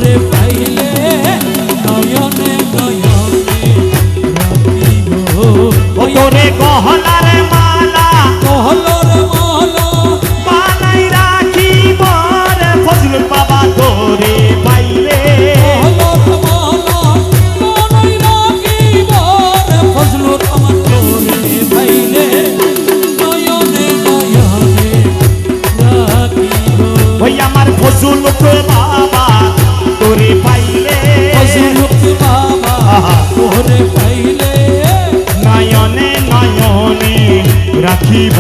তোরে পাইলে নয়নে নয়নে রাখিব তোরে গহলার মালা কহলর মালা বানাই রাখিব রে ফজলুল বাবা তোরে পাইলে কহলর মালা বানাই রাখিব রে ফজলুর রহমান তোরে পাইলে নয়নে নয়নে রাখিব ওই আমার ফজলুল বাবা তোরে পাইলে ফজলুল বাবা তোরে পাইলে নয়নে নয়নে রাখিব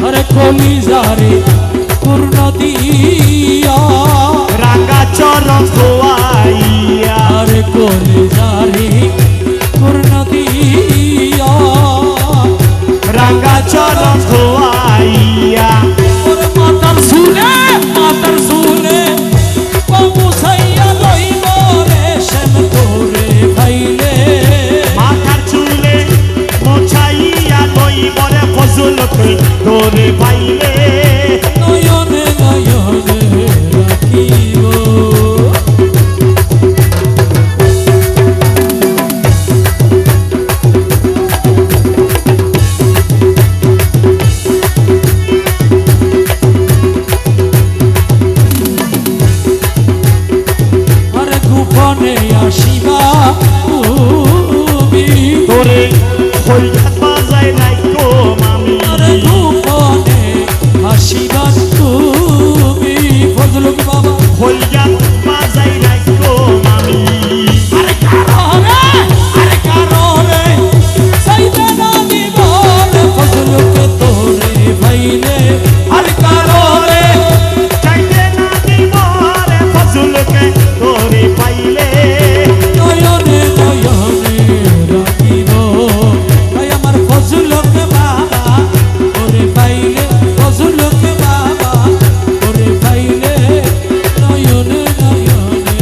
আরে কলিজারে পূর্ণ দিয়া রাঙা চরণ ধোয়াইয়া আরে কলিজারে পূর্ণ দিয়া রাঙা চরণ ধোয়াইয়া ওরে মাতার শুনে বাবু সাইয়া লইব রে সেন তোরে পাইলে মাথার চুলে মোছাইয়া লইব রে ফজলকে তোরে পাইলে নয়নে নয়নে রাখিব আরে গোপনে আসিবা তুমি তোরে হইয়াত বাজাই রাইকো মামি আরে গোপনে আসিবা তুমি ফজলুল বাবা হইয়াত বাজাই রাইকো মামি আরে কারণে সাইবে না দিব রে ফজলুকে তোরে পাইলে আরে কারণে চাইতে না দিব রে ফজলকে তোরে পাইলে নয়নে নয়নে রাখিব তাই আমার ফজলকে বাবা তোরে পাইলে ফজলকে বাবা তোরে পাইলে নয়নে নয়নে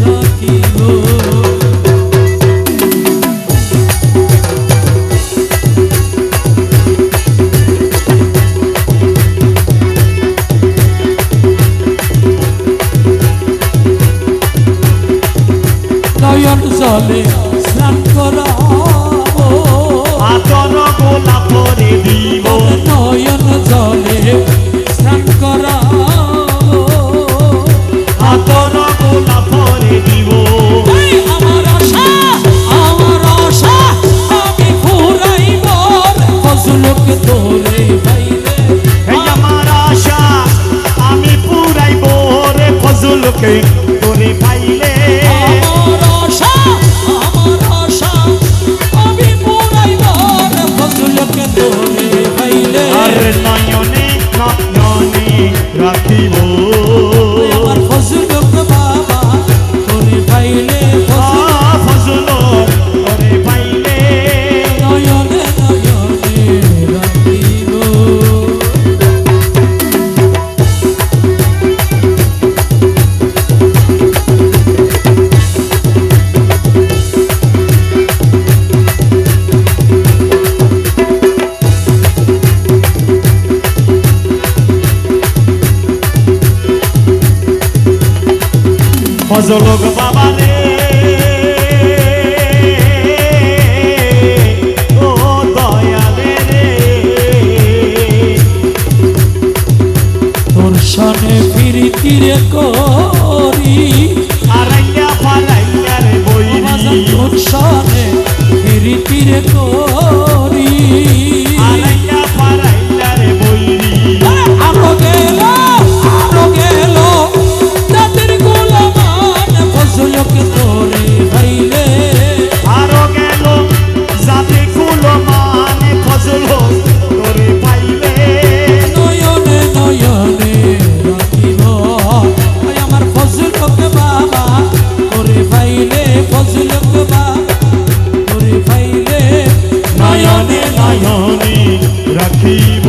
রাখিব নয়ন জলে স্নান করাবো আতর গোলাপ করে দিব নয়ন জলে স্নান করাবো আতর গোলাপ করে দিব এই আমার আশা আমি ফুরাইব ফজলকে তোরে পাইলে এই আমার আশা আমি পুরাইব রে ফজলকে তোরে পাইলে আমার আশা আমি ফুরাইব ফজলকে তোরে পাইলে আর নয়নে নয়নে রাখিব আমার ফজলকে বাবা তোরে পাইলে ফজল তোরে পাইলে নয়নে নয়নে রাখিব ফজল বাবা রে ও দয়ালে রে তোর সনে ফিরিতি রে করি আরাইয়া ফালাইয়া রে বইরি তোর সনে ফিরিতি রে করি আরাইয়া ফালাইয়া রে বইরি আরো গেল তাদের গোলামান ফজলকে তোরে পাইলে আরো গেল যাতে কুলো মানে ফজল তোরে পাইলে নয়নে নয়নে রাখিব আমার ফজলকে বাবা তোরে পাইলে ফজলকে বাবা তোরে পাইলে নয়নে নয়নে রাখিব